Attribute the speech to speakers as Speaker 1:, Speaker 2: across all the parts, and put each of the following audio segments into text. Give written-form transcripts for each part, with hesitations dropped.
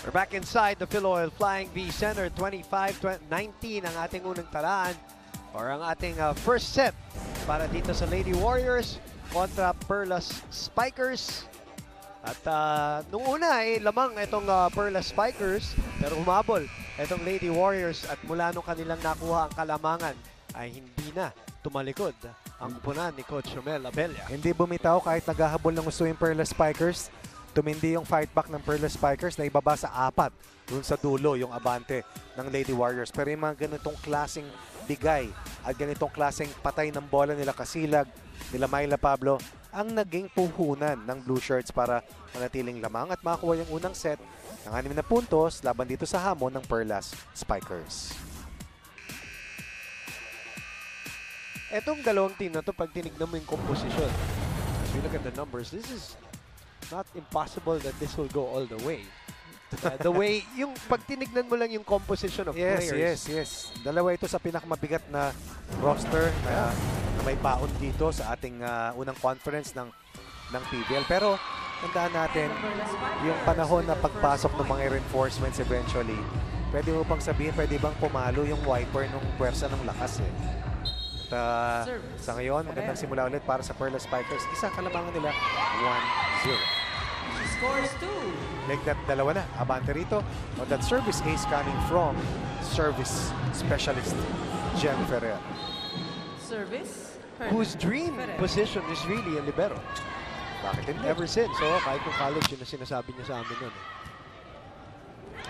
Speaker 1: We're back inside the Philoil Flying V Center. 25-19 ang ating unang talaan or ang ating first set para dito sa Lady Warriors kontra Perlas Spikers. At nung una lamang itong Perlas Spikers pero humabol itong Lady Warriors at mula nung kanilang nakuha ang kalamangan ay hindi na tumalikod ang punan ni Coach Romel Abella.
Speaker 2: Hindi bumitaw kahit naghahabol ng gusto yung Perlas Spikers. Tumindi yung fight back ng Perlas Spikers na ibaba sa 4 dun sa dulo yung abante ng Lady Warriors. Pero yung mga ganitong klaseng bigay at ganitong klaseng patay ng bola nila Kasilag, nila Myla Pablo, ang naging puhunan ng Blue Shirts para manatiling lamang at makakuha yung unang set ng 6 na puntos laban dito sa hamon ng Perlas Spikers.
Speaker 1: Etong dalawang team na to, pag tinignan mo yung komposisyon, as we look at the numbers, this is not impossible that this will go all the way. The way, yung pag tinignan mo lang yung composition of players.
Speaker 2: Yes. Dalawa ito sa pinakamabigat na roster na may baon dito sa ating unang conference ng PBL. Pero tandaan natin, yung panahon na pagpasok ng mga reinforcements eventually, pwede mo pang sabihin, pwede bang pumalo yung wiper ng puwersa ng lakas eh. At sa ngayon, magandang simula ulit para sa Perlas Spikers. Isa kalamangan nila, 1-0.
Speaker 3: Scores 2.
Speaker 2: Like that, dalawa na. Abante rito. On that service ace coming from service specialist, Jen Ferrer.
Speaker 3: Service.
Speaker 1: Whose dream position is really a libero.
Speaker 2: Bakit hindi?
Speaker 1: Ever since. So, kahit kung college yun na sinasabi niya sa amin nun.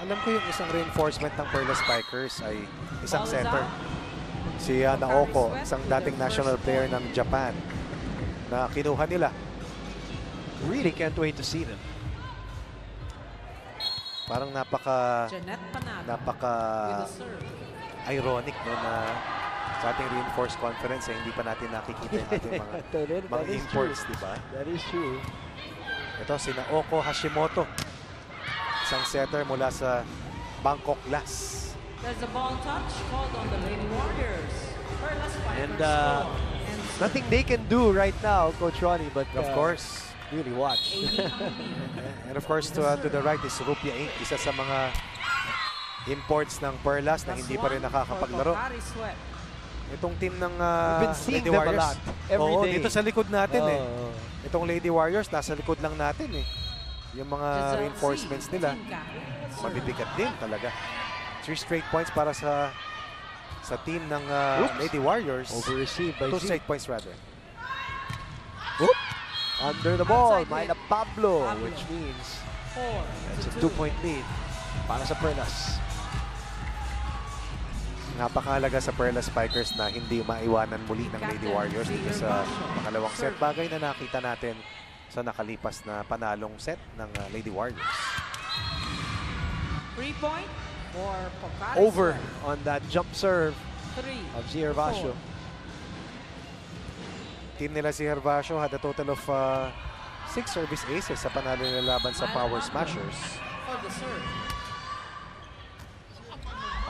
Speaker 2: Alam ko yung isang reinforcement ng Perlas Spikers ay isang center. Si Naoko, isang dating national player ng Japan na kinuha nila.
Speaker 1: Really can't wait to see them.
Speaker 2: Parang napaka
Speaker 3: with a serve.
Speaker 2: ironic no, na sa ating reinforced conference eh, hindi pa natin nakikita yung ating mga imports, di ba?
Speaker 1: That is true.
Speaker 2: Ito si Naoko Hashimoto, isang setter mula sa Bangkok Glass.
Speaker 3: There's a ball touch called on the Lady Warriors. Perlas Spikers
Speaker 1: And
Speaker 3: score.
Speaker 1: nothing they can do right now, Coach Ronnie, but
Speaker 2: Of course.
Speaker 1: really watch.
Speaker 2: And of course, to the right is Rupia Inc., isa sa mga imports ng Perlas na hindi pa rin nakakapaglaro. Itong team ng
Speaker 1: We've been seeing
Speaker 2: Lady
Speaker 1: them
Speaker 2: Warriors.
Speaker 1: a lot every day.
Speaker 2: Dito sa likod natin eh.
Speaker 1: Oh.
Speaker 2: Itong Lady Warriors, nasa likod lang natin eh. Yung mga reinforcements nila, mabibigat din talaga. 3 straight points para sa team ng Lady Warriors.
Speaker 1: Over-received by
Speaker 2: 2
Speaker 1: Z.
Speaker 2: straight points rather.
Speaker 1: Oop. Under the ball,
Speaker 3: Outside
Speaker 1: Myla Pablo, which means
Speaker 3: 4
Speaker 1: it's a
Speaker 3: to 2.
Speaker 1: 2-point lead para sa Perlas.
Speaker 2: Napakahalaga sa Perlas Spikers na hindi maiwanan muli ng Lady Warriors dito sa pangalawang set. Bagay na nakita natin sa nakalipas na panalong set ng Lady Warriors.
Speaker 3: 3-point for Pocari
Speaker 1: Over
Speaker 3: Sweat.
Speaker 1: on that jump serve
Speaker 3: 3
Speaker 1: of Z Hervasio.
Speaker 2: Team nila si Hervasio had a total of 6 service aces sa panalo nila laban sa Power Smashers.
Speaker 3: for the serve.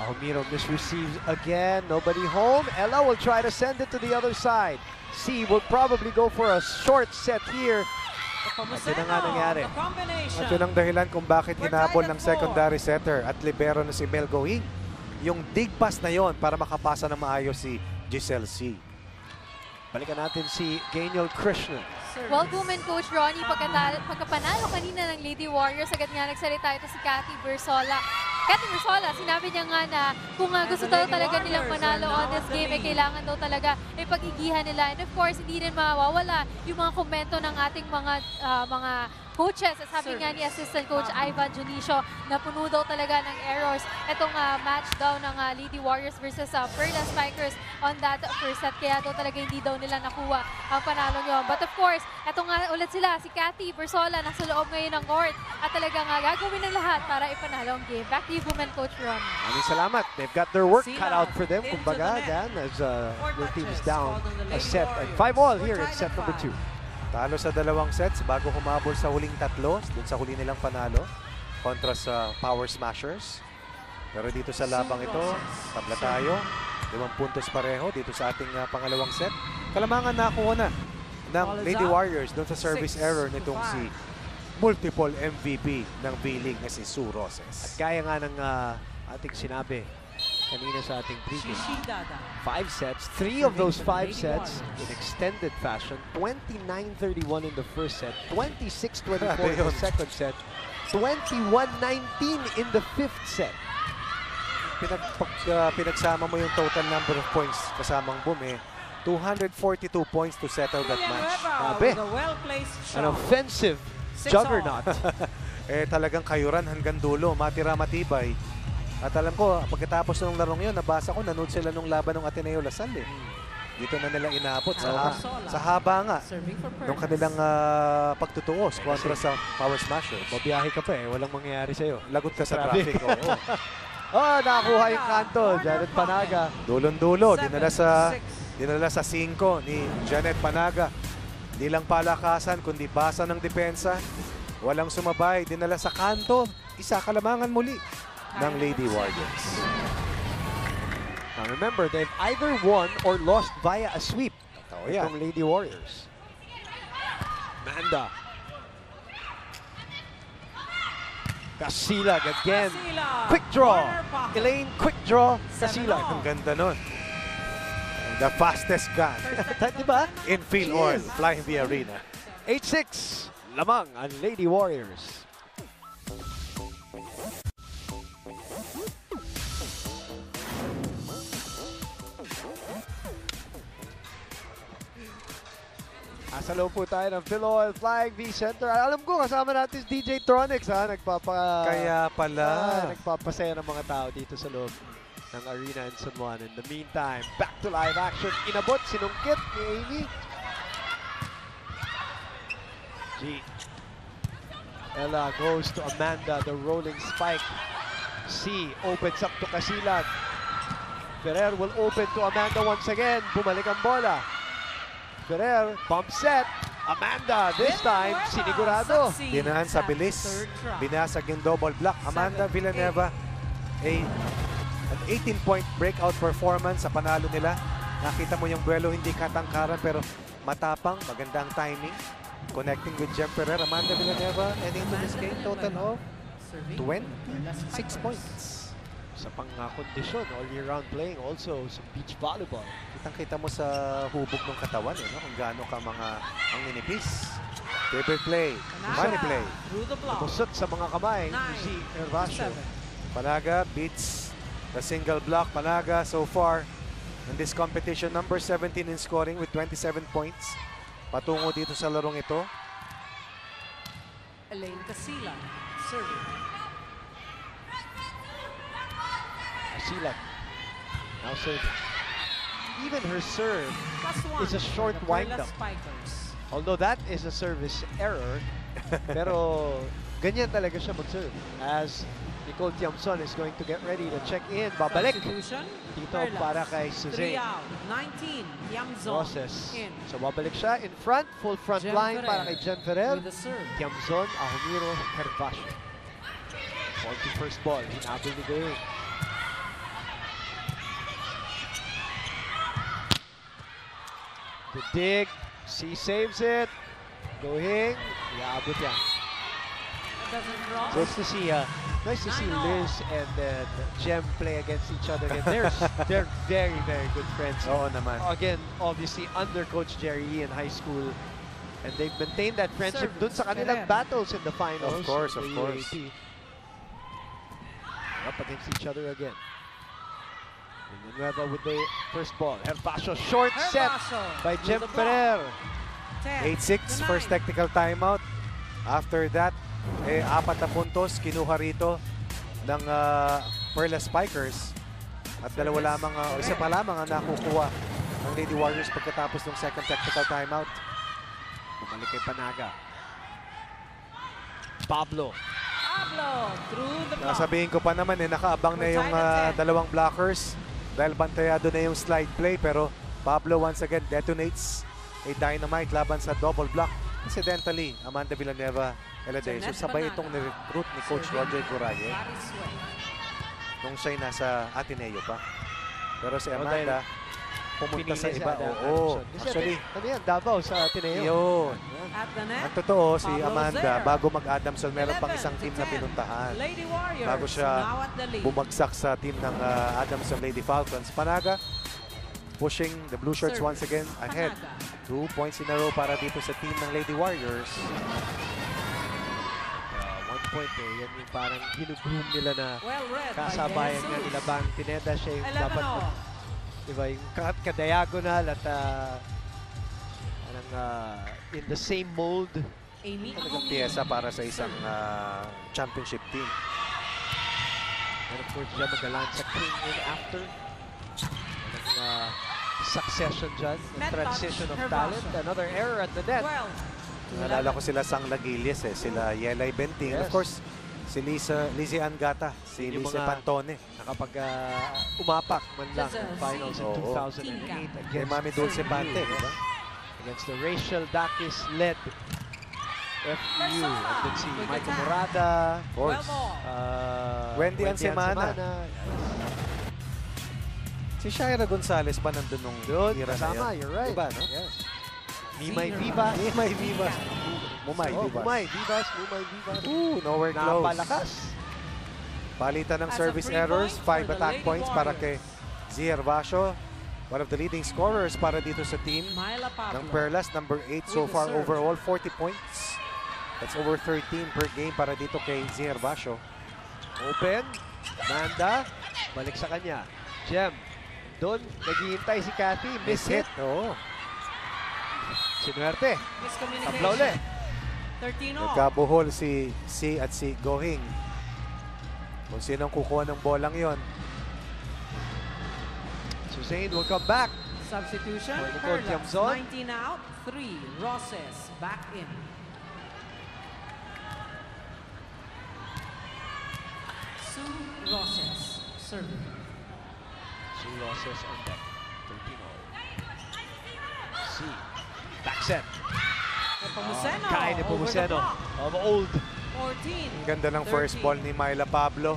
Speaker 1: Almiro misreceives again. Nobody home. Ella will try to send it to the other side. C will probably go for a short set here.
Speaker 2: At yun ang nga nangyari.
Speaker 3: The combination.
Speaker 2: At yun ang dahilan kung bakit hinabol ng secondary setter at libero na si Mel Going. Yung dig pass na yon para makapasa ng maayos si Giselle C.
Speaker 1: Balikan natin si Gainiel Krishna.
Speaker 4: Well, woman Coach Ronnie, pagkapanalo kanina ng Lady Warriors, agad nga nagsalita ito si Cathy Bersola. Cathy Bersola, sinabi niya nga na kung gusto daw talaga nilang manalo on this game, kailangan daw talaga pag-igihan nila. And of course, hindi rin mawawala yung mga komento ng ating mga coaches. Sabi nga ni Assistant Coach Ivan Junicio na puno daw talaga ng errors itong match daw ng Lady Warriors versus Perlas Spikers on that first set. Kaya daw talaga hindi daw nila nakuha ang panalo nyo. But of course, eto nga ulit sila, si Cathy Bersola nasa loob ngayon ng court at talagang gagawin ng lahat para ipanalo ang game. Back to you, women Coach Ron.
Speaker 1: Maraming salamat. They've got their work cut out for them.
Speaker 3: Into
Speaker 1: Kumbaga,
Speaker 3: the net.
Speaker 1: Dan, as their team is
Speaker 3: touches
Speaker 1: down
Speaker 3: called on the
Speaker 1: a
Speaker 3: Lady
Speaker 1: set and
Speaker 3: Warriors.
Speaker 1: 5-all here in set number 2.
Speaker 2: Talo sa dalawang sets bago humabol sa huling tatlo dun sa huli nilang panalo kontra sa Power Smashers. Pero dito sa labang ito, tabla tayo. 5 puntos pareho dito sa ating pangalawang set. Kalamangan nakuha na ng Lady Warriors dun sa service error nitong si multiple MVP ng B-League na si Sue
Speaker 1: At
Speaker 2: Roses.
Speaker 1: gaya nga ng ating sinabi kanina sa ating preview,
Speaker 3: Shishidada.
Speaker 1: 5 sets, 3 of those 5 sets in extended fashion, 29-31 in the first set, 26-24 in the second set, 21-19 in the fifth set.
Speaker 2: Pinagsama mo yung total number of points kasamang boom 242 points to settle that match.
Speaker 1: Grabe.
Speaker 3: With a well-placed
Speaker 1: An
Speaker 3: shot.
Speaker 1: offensive
Speaker 3: 6-all.
Speaker 1: juggernaut.
Speaker 2: Talagang kayuran hanggang dulo, matira matibay. At alam ko, pagkatapos ng larong yun, nabasa ko, nanood sila nung laban ng Ateneo Lasal Dito na nila inabot sa haba nga
Speaker 3: Serving for
Speaker 2: nung
Speaker 3: Perlas.
Speaker 2: kanilang pagtutuos kontra sa Power Smashers.
Speaker 1: Mabiyahe ka pa walang mangyayari sa'yo.
Speaker 2: Lagot ka sa
Speaker 1: Traffic.
Speaker 2: traffic. Oo.
Speaker 1: Nakakuha yung kanto. Janet Panaga.
Speaker 2: Dulon-dulo,
Speaker 3: 7,
Speaker 2: dinala sa 5 ni Janet Panaga. Di lang palakasan, kundi basa ng depensa. Walang sumabay, dinala sa kanto. Isa kalamangan muli ng Lady Warriors.
Speaker 1: Now remember, they've either won or lost via a sweep.
Speaker 2: Totoo yan.
Speaker 1: From Lady Warriors. Manda. Casilag again.
Speaker 3: Casilag.
Speaker 1: Quick draw.
Speaker 3: Corner pocket.
Speaker 1: Elaine, quick draw.
Speaker 3: 7-all.
Speaker 1: Casilag.
Speaker 2: Ang ganda nun. The fastest gun
Speaker 1: Diba?
Speaker 2: in field oil, flying the arena.
Speaker 1: 8-6. Lamang ang Lady Warriors. Nasa loob po tayo ng Philoil Flying V Center. Alam ko, kasama natin si DJ Tronics, ha?
Speaker 2: Kaya pala.
Speaker 1: Nagpapasaya ng mga tao dito sa loob ng arena in San Juan. In the meantime, back to live action. Inabot, sinungkit ni Amy. G. Ella goes to Amanda, the rolling spike. C opens up to Casilag. Ferrer will open to Amanda once again. Bumalik ang bola. Ferrer, bump set. Amanda, this time, sinigurado.
Speaker 2: Dinaan sa bilis. Binasag yung double block. Amanda Villanueva, an 18-point breakout performance sa panalo nila. Nakita mo yung buwelo, hindi katangkaran pero matapang, magandang timing. Connecting with Jem Ferrer. Amanda Villanueva heading to this game, total of 26 points.
Speaker 1: Sa pang-kondisyon, all year round playing also sa beach volleyball.
Speaker 2: Kitang-kita mo sa hubog ng katawan, kung gaano ka ang ninipis. Paper play, money play.
Speaker 3: Through the block.
Speaker 1: Busot sa mga kamay ni si Hervasio.
Speaker 2: Panaga beats the single block. Panaga so far in this competition, number 17 in scoring with 27 points. Patungo dito sa larong ito.
Speaker 3: Elaine Casilag. Serving.
Speaker 1: Casilag. Now serving. Even her serve
Speaker 3: +1
Speaker 1: is a short
Speaker 3: for the
Speaker 1: wind-up.
Speaker 3: Perlas Spikers.
Speaker 1: Although that is a service error, pero ganyan talaga siya mag-serve. As Nicole Tiamson is going to get ready to check in. Babalik
Speaker 3: Substitution.
Speaker 1: dito
Speaker 3: Perlas.
Speaker 1: para kay
Speaker 3: 3
Speaker 1: Suzanne
Speaker 3: out. 19. Tiamzon.
Speaker 1: Roses.
Speaker 3: In.
Speaker 1: So babalik siya in front, full front
Speaker 3: Jem
Speaker 1: line
Speaker 3: Ferrer
Speaker 1: para kay Jem Ferrer.
Speaker 3: With the serve.
Speaker 1: Tiamzon, Ahumiro, Hervasio. 41st ball, hinabol ni Goying. The dig, C saves it. Goying, iaabot yan.
Speaker 3: Doesn't cross.
Speaker 1: So it's to see, nice to see
Speaker 3: 9-0.
Speaker 1: Liz and Jem play against each other again. They're very, very good friends.
Speaker 2: Oo naman.
Speaker 1: Again, obviously under Coach Jerry Yee in high school. And they've maintained that friendship dun sa kanilang
Speaker 3: Ferrer.
Speaker 1: battles in the finals.
Speaker 2: Of course,
Speaker 1: the
Speaker 2: of course.
Speaker 1: UAAP. Up against each other again. Villanueva with the first ball. Hervasio, short set
Speaker 3: Hervasio
Speaker 1: by
Speaker 3: with
Speaker 1: Jem
Speaker 3: the block.
Speaker 1: Ferrer.
Speaker 2: 8-6,
Speaker 3: 10 to
Speaker 2: first
Speaker 3: 9.
Speaker 2: technical timeout. After that, 4 na puntos kinuha rito ng Perlas Spikers. At dalawa lamang, o isa pa lamang ang nakukuha ng Lady Warriors pagkatapos ng second technical timeout.
Speaker 1: Bumalik kay Panaga. Pablo.
Speaker 3: Pablo through the block.
Speaker 2: Sabihin ko pa naman, nakaabang na yung dalawang blockers dahil bantayado na yung slide play. Pero Pablo once again detonates a dynamite laban sa double block. Incidentally, Amanda Villanueva, Eladeso, sabay itong ni-recruit ni Coach Roger Curaye
Speaker 3: Paris Way.
Speaker 2: nung siya'y nasa Ateneo pa. Pero si
Speaker 1: Oh,
Speaker 2: Amanda, pumunta sa
Speaker 1: pinili si
Speaker 2: iba.
Speaker 1: Adam
Speaker 2: Oo,
Speaker 1: Adamson. Kasi
Speaker 2: actually,
Speaker 1: ano yan, Davao sa Ateneo.
Speaker 2: yun.
Speaker 3: At the net,
Speaker 2: Ang totoo, si
Speaker 3: Pablo
Speaker 2: Amanda,
Speaker 3: Zer.
Speaker 2: bago mag-Adamson, meron pang
Speaker 3: 11
Speaker 2: isang
Speaker 3: to
Speaker 2: team na
Speaker 3: 10.
Speaker 2: pinuntahan.
Speaker 3: Lady Warriors
Speaker 2: Bago siya
Speaker 3: now at the lead.
Speaker 2: Bumagsak sa team ng Adamson Lady Falcons. Panaga, pushing the Blue Shirts
Speaker 3: Service.
Speaker 2: once again ahead.
Speaker 3: Panaga.
Speaker 2: 2 points in a row para dito sa team ng Lady Warriors.
Speaker 1: 1 point yan yung parang ginugroom nila na
Speaker 3: Well read by
Speaker 1: kasabayan
Speaker 3: De
Speaker 1: nga
Speaker 3: Jesus.
Speaker 1: nila Bang Pineda. Siya yung
Speaker 3: 11
Speaker 1: dapat
Speaker 3: all.
Speaker 1: diba, yung ka-diagonal at parang in the same mold.
Speaker 3: Amy
Speaker 2: Talagang
Speaker 3: Acomini.
Speaker 2: piyesa para sa isang championship team.
Speaker 1: And of course, dyan magalan sa King in after. Anong succession dyan,
Speaker 3: Net
Speaker 1: transition
Speaker 3: touch,
Speaker 1: of
Speaker 3: Herbacio.
Speaker 1: talent. Another error at the net.
Speaker 3: 12 to
Speaker 2: Naalala
Speaker 3: 11.
Speaker 2: ko sila Sang Lagilias sila Yelay Benting.
Speaker 1: Yes.
Speaker 2: Of course, si Lizzie Angata, si
Speaker 1: Yung
Speaker 2: Lizzie
Speaker 1: mga-
Speaker 2: Pantone.
Speaker 1: Nakapag umapak man lang
Speaker 3: Just,
Speaker 1: ng finals in
Speaker 2: oo.
Speaker 1: 2008
Speaker 2: Kay
Speaker 1: against
Speaker 2: Mami Dulce
Speaker 1: FEU,
Speaker 2: Pante, di ba?
Speaker 1: against the Rachel Dakis-led FEU. And then si
Speaker 3: Good
Speaker 1: Michael
Speaker 3: attack.
Speaker 1: Morada,
Speaker 2: Of course.
Speaker 3: 12 all.
Speaker 2: Wendy Ansemana.
Speaker 1: Yes.
Speaker 2: Si Shaira Gonzalez ba nandun nung
Speaker 1: Doon,
Speaker 2: era na
Speaker 1: kasama,
Speaker 2: yun?
Speaker 1: you're right.
Speaker 2: Diba, no?
Speaker 1: Yes. Mimay
Speaker 3: Senior
Speaker 1: Vivas.
Speaker 2: Mumay Vivas. Mumay
Speaker 1: Oh,
Speaker 2: Vivas.
Speaker 1: Mumay Vivas, Mumay Vivas.
Speaker 2: Ooh, nowhere close.
Speaker 1: Napalakas.
Speaker 2: Palitan ng
Speaker 3: As a
Speaker 2: service
Speaker 3: free
Speaker 2: errors,
Speaker 3: point
Speaker 2: 5
Speaker 3: for the
Speaker 2: attack
Speaker 3: Lady
Speaker 2: points para kay
Speaker 3: Warriors.
Speaker 2: Zia Herbacio. One of the leading scorers para dito sa team
Speaker 3: Myla
Speaker 2: ng
Speaker 3: Pablo.
Speaker 2: Perlas, number 8 so
Speaker 3: With the
Speaker 2: far
Speaker 3: serve.
Speaker 2: overall, 40 points. That's over 13 per game para dito kay Zia Herbacio.
Speaker 1: Open. Manda. Balik sa kanya. Jem. Doon, naghihintay si Cathy. Miss hit.
Speaker 2: Oo.
Speaker 1: Sinuerte.
Speaker 3: Miscommunication.
Speaker 1: Tabla uli.
Speaker 3: 13 all.
Speaker 2: Nagkabuhol si at si Gohing. Kung sinong kukuha ng bolang yon.
Speaker 1: Suzanne will come back.
Speaker 3: Substitution.
Speaker 1: For Nicole
Speaker 3: Perlas,
Speaker 1: Tiamzon.
Speaker 3: 19 out. 3 Roses back in. Sue Roses serving.
Speaker 1: Sue Roses on deck. 13-all. C. Back set.
Speaker 3: Nepomuceno.
Speaker 1: Kai
Speaker 3: over the
Speaker 1: Nepomuceno
Speaker 3: block.
Speaker 1: of old.
Speaker 3: 14.
Speaker 2: Ang ganda ng first
Speaker 3: 13.
Speaker 2: ball ni Myla Pablo.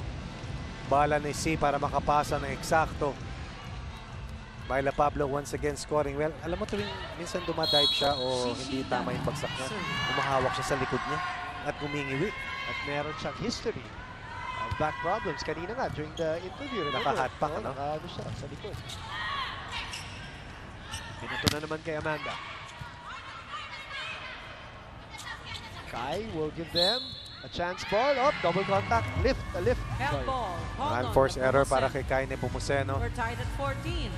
Speaker 2: Bala ni C para makapasa ng eksakto. Myla Pablo once again scoring well. Alam mo tuwing minsan dumadive siya o hindi tama yung bagsak niya. Umahawak siya sa likod niya at gumingiwi.
Speaker 1: At meron siyang history of back problems. Kanina nga, during the interview.
Speaker 2: Naka-hotpack, ano?
Speaker 1: Naka-ano siya sa likod. Pinato na naman kay Amanda. Kai will give them a chance ball. Up, double contact. Lift, a lift.
Speaker 3: Held
Speaker 1: Sorry.
Speaker 3: ball. Hold on,
Speaker 2: Unforced error para
Speaker 3: Nepomuceno.
Speaker 2: kay Kai Nepomuceno.
Speaker 3: We're tied at 14.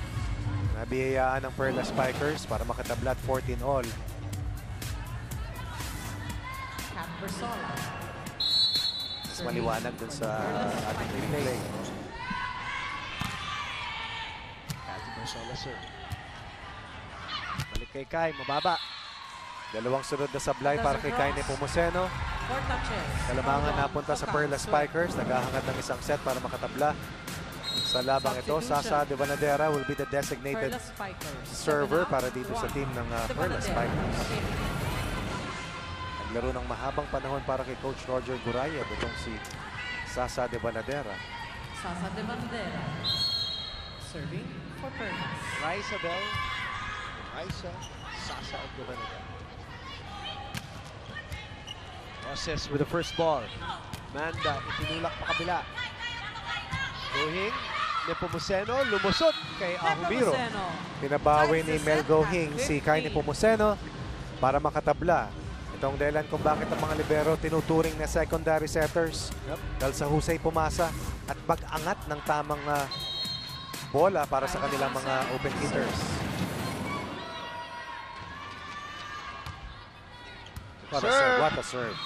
Speaker 2: Nabiyayaan ng Perla Spikers para makatabla at 14 all.
Speaker 3: Kat Bersola.
Speaker 2: Mas maliwanag dun sa ating replay.
Speaker 1: Cathy Bersola, sir. Balik kay Kai, mababa.
Speaker 2: Dalawang sunod na sablay para kay Kai Nepomuceno.
Speaker 3: 4 touches.
Speaker 2: Kalamangan
Speaker 3: Hold on,
Speaker 2: napunta sa
Speaker 3: Okan,
Speaker 2: Perla
Speaker 3: serve.
Speaker 2: Spikers. Naghahangat ng isang set para makatabla. Sa labang ito, Sasa De Vanadera will be the designated
Speaker 3: Perla Spikers.
Speaker 2: server
Speaker 3: 7 out,
Speaker 2: para dito sa
Speaker 3: 1.
Speaker 2: team ng
Speaker 3: De
Speaker 2: Perla
Speaker 3: Vanadera.
Speaker 2: Spikers.
Speaker 3: Okay.
Speaker 2: Naglaro ng mahabang panahon para kay Coach Roger Guraya. Itong si Sasa De Vanadera.
Speaker 3: Sasa De Bandera. Serving for Perlas.
Speaker 1: Raisa Bell. Raisa. Sasa of the Vanilla. Roses with the first ball. Manda, itinulak pa kabila. Gohing. Nepomuceno, lumusot kay Ahumiro.
Speaker 3: Nepomuceno.
Speaker 2: Pinabawi ni Mel Gohing si Kai
Speaker 3: 15.
Speaker 2: Nepomuceno para makatabla. Itong dahilan kung bakit ang mga libero tinuturing na secondary setters.
Speaker 1: Yep.
Speaker 2: Dahil sa husay pumasa at pag-angat ng tamang bola para sa kanilang mga open hitters. What a serve! What a serve!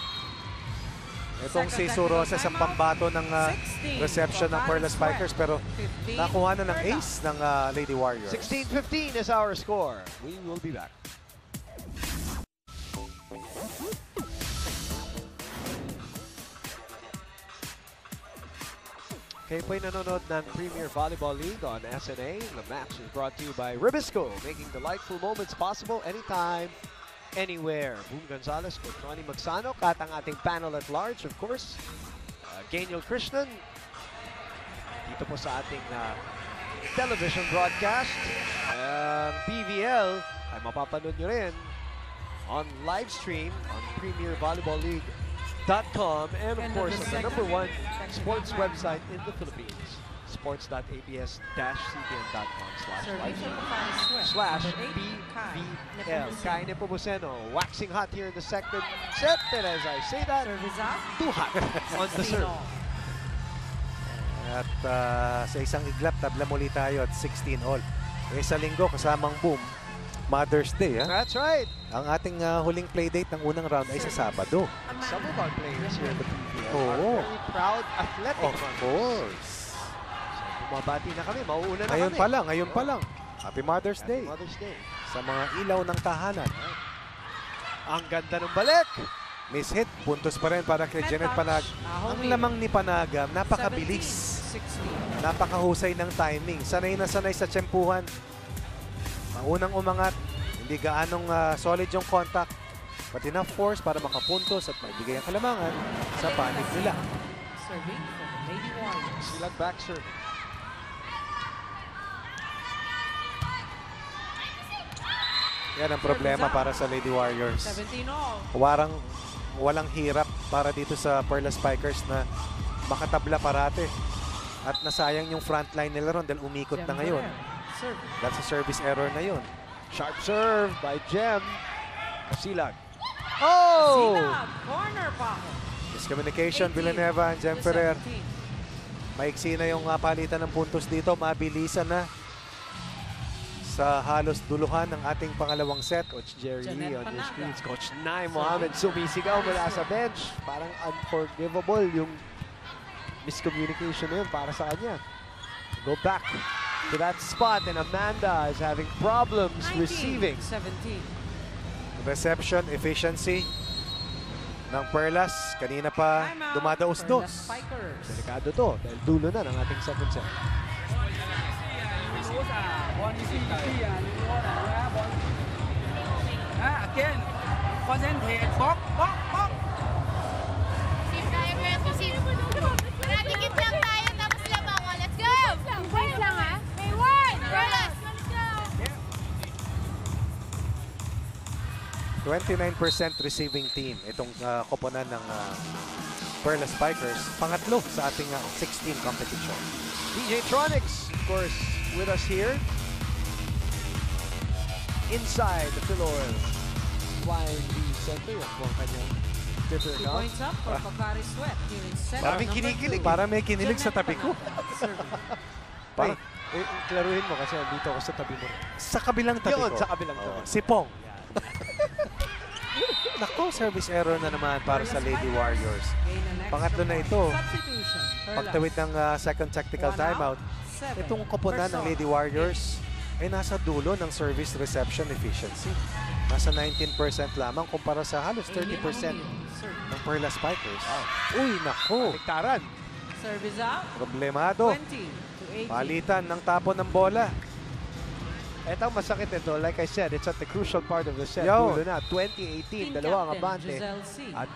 Speaker 2: Itong si Suroses ang pambato ng
Speaker 3: 16
Speaker 2: reception ng Perla Spikers pero
Speaker 3: 15
Speaker 2: nakuha na ng
Speaker 3: Perlas.
Speaker 2: ace ng Lady Warriors.
Speaker 1: 16-15 is our score. We will be back. Kayo po'y nanonood ng Premier Volleyball League on SNA. The match is brought to you by Ribisco, making delightful moments possible anytime, anywhere. Boom Gonzalez, Coach Ronnie Magsanok, at ang ating panel at large, of course, Geniel Krishnan. Dito po sa ating television broadcast. Ang PVL ay mapapanood nyo rin on live stream on PremierVolleyballLeague.com and of course on the #1 sports website in the Philippines, sports.abs-cbn.com/live/PVL. Kai Nepomuceno waxing hot here in the second set, and as I say that,
Speaker 3: Service up.
Speaker 1: too hot on the serve.
Speaker 2: At sa isang iglap, tabla muli tayo at 16 all. Sa linggo, kasamang boom, Mother's Day. Ha?
Speaker 1: That's right.
Speaker 2: Ang ating huling playdate ng unang round ay sa Sabado.
Speaker 1: Some of our players here in the PVL
Speaker 2: Oo.
Speaker 1: are very proud, athletic
Speaker 2: Of
Speaker 1: runners.
Speaker 2: course.
Speaker 1: So, bumabati na kami, mauuna na
Speaker 2: Ngayon
Speaker 1: kami.
Speaker 2: pa lang. Happy Mother's
Speaker 1: Happy
Speaker 2: Day
Speaker 1: Mother's Day.
Speaker 2: sa mga ilaw ng tahanan.
Speaker 1: Ang ganda ng balik.
Speaker 2: Miss hit, puntos pa rin para kay Janet Panag. Ang lamang ni Panagam, napakabilis.
Speaker 3: 17-16.
Speaker 2: Napakahusay ng timing. Sanay na sanay sa tsempuhan. Maunang umangat, hindi gaanong solid yung contact. But enough force para makapuntos at maibigay ang kalamangan sa panig nila.
Speaker 3: Serving for the Lady Warriors.
Speaker 1: Silag back serve.
Speaker 2: Yan ang problema para sa Lady Warriors.
Speaker 3: 17 all.
Speaker 2: Walang hirap para dito sa Perla Spikers na makatabla parate. At nasayang yung frontline nila ron dahil umikot na ngayon.
Speaker 3: Serve.
Speaker 2: That's a service error na yun.
Speaker 1: Sharp serve by Jem. Silag. Oh!
Speaker 3: Sinab. Corner pa.
Speaker 2: Miscommunication,
Speaker 3: 18
Speaker 2: Villanueva and Jem
Speaker 3: to
Speaker 2: Ferrer.
Speaker 3: 17.
Speaker 2: Maiksi na yung palitan ng puntos dito. Mabilisan na sa halos duluhan ng ating pangalawang set.
Speaker 1: Coach Jerry
Speaker 3: Janet
Speaker 1: on your
Speaker 3: Panaga.
Speaker 1: screens. Coach Nai Mohammed sumisigaw mula sa bench. Parang unforgivable yung miscommunication na yun para sa kanya. Go back to that spot and Amanda is having problems
Speaker 3: 19,
Speaker 1: receiving.
Speaker 3: 17.
Speaker 2: Reception efficiency ng Perlas. Kanina pa
Speaker 3: Timeout for the
Speaker 2: dumadaos-dos.
Speaker 3: Spikers.
Speaker 1: Delikado to dahil dulo na ng ating second set.
Speaker 5: Again, concentrate, box.
Speaker 6: Save tayo, Brent. Save. Dikit lang tayo, tapos lamang ko. Let's go! Wait lang, ha? May one! Perlas! Let's go!
Speaker 2: 29% receiving team. Itong koponan ng Perla Spikers. Pangatlo sa ating 16 competition.
Speaker 1: DJ Tronics, of course, with us here. Inside the Philoil Flying V Center. Yan po ang kanyang Twitter
Speaker 3: 2
Speaker 1: account.
Speaker 3: points up for Pocari Sweat here in set
Speaker 1: Parang
Speaker 3: number
Speaker 1: kinikilig.
Speaker 3: 2.
Speaker 2: Para may kinilig sa tabi ko.
Speaker 3: Serving.
Speaker 2: Para,
Speaker 1: Klaruhin mo kasi andito ako sa tabi mo.
Speaker 2: sa kabilang tabi
Speaker 1: Yun,
Speaker 2: ko.
Speaker 1: sa kabilang tabi.
Speaker 2: Si Pong. Nako, service error na naman para sa Lady Warriors.
Speaker 3: Gain an extra
Speaker 2: Pangatlo na
Speaker 3: point.
Speaker 2: ito.
Speaker 3: Substitution. Perlas.
Speaker 2: Pagtawid ng second tactical
Speaker 3: 1 out,
Speaker 2: timeout,
Speaker 3: 7.
Speaker 2: itong koponan ng
Speaker 3: Persona.
Speaker 2: Lady Warriors ay nasa dulo ng service reception efficiency. Nasa 19% lamang kumpara sa halos 30%
Speaker 3: Serving.
Speaker 2: ng Perla Spikers. Uy, nako.
Speaker 1: Baliktaran.
Speaker 3: Service out.
Speaker 2: Problemado.
Speaker 3: 20 to 18.
Speaker 2: Palitan ng tapon ng bola.
Speaker 1: Ito ang masakit ito. Like I said, it's at the crucial part of the set.
Speaker 2: Yo.
Speaker 1: Dulo na.
Speaker 3: Team
Speaker 1: 2018. Dalawa ang
Speaker 3: captain,
Speaker 1: abante.
Speaker 3: Giselle C.
Speaker 1: At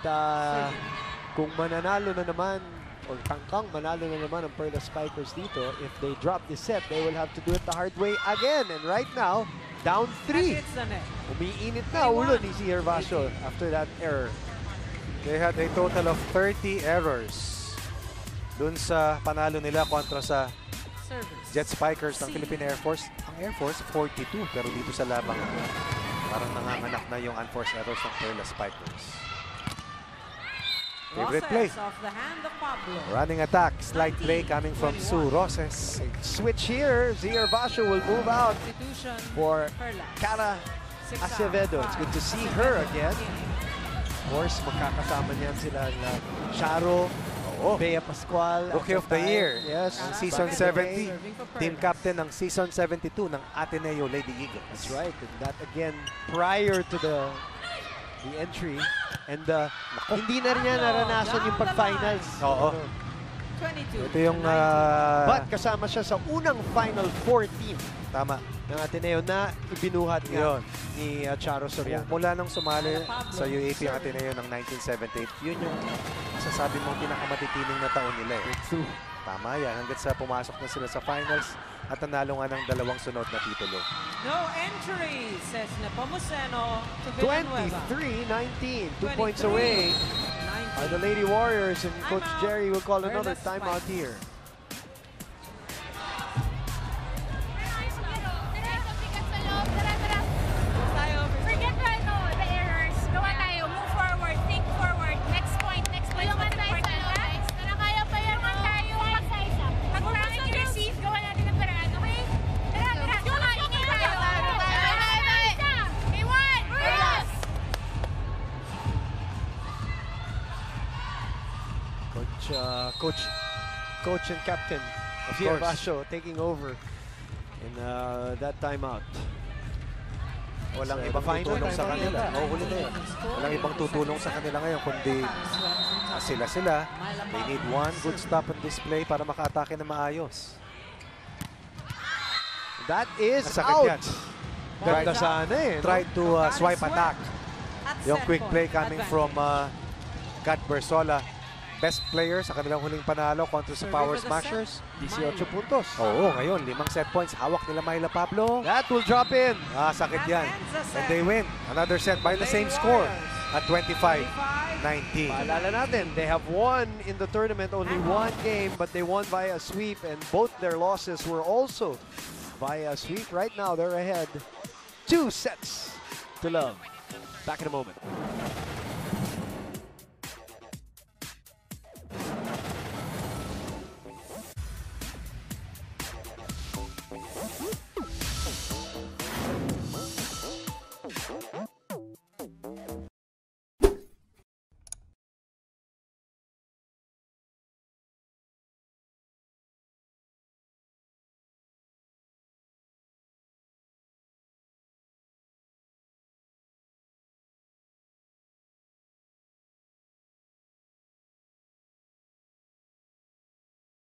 Speaker 1: kung mananalo na naman or tangkang manalo na naman ang Perla Spikers dito, if they drop the set, they will have to do it the hard way again. And right now, down
Speaker 3: And
Speaker 1: 3.
Speaker 3: it's the net.
Speaker 1: Umiinit na ulo ni si Hervasio after that error.
Speaker 2: They had a total of 30 errors dun sa panalo nila kontra sa
Speaker 3: Service.
Speaker 2: Jet Spikers ng Philippine Air Force. Ang Air Force, 42. Pero dito sa labang parang nanganganak na yung unforced errors ng Perla Spikers. Favorite play.
Speaker 3: Roses off the hand of Pablo.
Speaker 2: Running attack. Slide play coming from Sue Roses.
Speaker 1: Switch here. Z Hervasio will move out
Speaker 3: Substitution.
Speaker 1: for
Speaker 3: Perlas.
Speaker 1: Cara
Speaker 3: 6
Speaker 1: Acevedo.
Speaker 3: out,
Speaker 1: It's good to
Speaker 3: 5.
Speaker 1: see her again. Of course, magkakasama niyan sila Charo, Bea Pascual.
Speaker 2: Rookie
Speaker 1: at
Speaker 2: of the
Speaker 1: time.
Speaker 2: year.
Speaker 1: Yes.
Speaker 2: Ang
Speaker 3: Cara
Speaker 2: season
Speaker 3: Acevedo
Speaker 2: 70.
Speaker 3: serving for
Speaker 2: Team
Speaker 3: Perlas.
Speaker 2: captain ng season 72 ng Ateneo Lady Eagles.
Speaker 1: That's right. And that again, prior to the entry. And hindi na rin niya naranasan yung pag-finals.
Speaker 2: Oo.
Speaker 3: 22
Speaker 2: Ito yung
Speaker 3: to 19.
Speaker 1: But kasama siya sa unang Final Four team
Speaker 2: tama.
Speaker 1: ng Ateneo na ibinuhat nga
Speaker 2: Yun.
Speaker 1: ni Charo Soriano.
Speaker 2: Mula nang sumali sa UAP ang Ateneo ng 1978, yun yung masasabi mong pinakamatitining na taon nila eh. Tama yan, hanggat sa pumasok na sila sa finals at nanalo nga ng 2 sunod na titulo.
Speaker 3: No entry, says Nepomuceno to Villanueva.
Speaker 1: 23-19. 2 points away are the Lady Warriors, and Coach
Speaker 3: Timeout.
Speaker 1: Jerry will call another
Speaker 3: Perlas
Speaker 1: timeout
Speaker 3: Spikers.
Speaker 1: here.
Speaker 6: Forget the errors. Gawa tayo. Move forward. Think forward. Next point. Next point. Mas important, ha? Tara, kaya pa yan. Tayo. Pag tangin yung receive, gawa natin ng paraan. Okay? Tara, tara. Ingay tayo. Iwan! Perlas!
Speaker 1: Coach and captain of
Speaker 2: course.
Speaker 1: Basho taking over in that timeout.
Speaker 2: Walang
Speaker 1: So,
Speaker 2: ibang
Speaker 1: the final
Speaker 2: tutulong sa
Speaker 1: timeout
Speaker 2: kanila.
Speaker 1: nila.
Speaker 2: Huli na yan. Walang ibang tutulong sa kanila ngayon kundi sila. They need one good stop and display para maka-atake na maayos.
Speaker 1: That is
Speaker 2: Masakit
Speaker 1: out.
Speaker 2: yan.
Speaker 1: Ganda sana eh.
Speaker 2: Tried to swipe attack.
Speaker 3: At
Speaker 2: Yung
Speaker 3: set
Speaker 2: quick
Speaker 3: point
Speaker 2: play coming from
Speaker 3: advantage.
Speaker 2: Kat Bersola. Best player sa kanilang huling panalo kontra sa
Speaker 3: Survey
Speaker 2: Power
Speaker 3: for the
Speaker 2: Smashers.
Speaker 1: 18 puntos.
Speaker 2: Oo, ngayon, 5 set points. Hawak nila Myla Pablo.
Speaker 1: That will drop in.
Speaker 2: Sakit
Speaker 3: That
Speaker 2: yan.
Speaker 3: ends the
Speaker 2: And
Speaker 3: set.
Speaker 2: they win. Another set by the
Speaker 3: Lady
Speaker 2: same score
Speaker 3: Warriors.
Speaker 2: at 25-19.
Speaker 1: Paalala natin, they have won in the tournament only one game, but they won via sweep, and both their losses were also via sweep. Right now, they're ahead 2 sets to love. Back in a moment.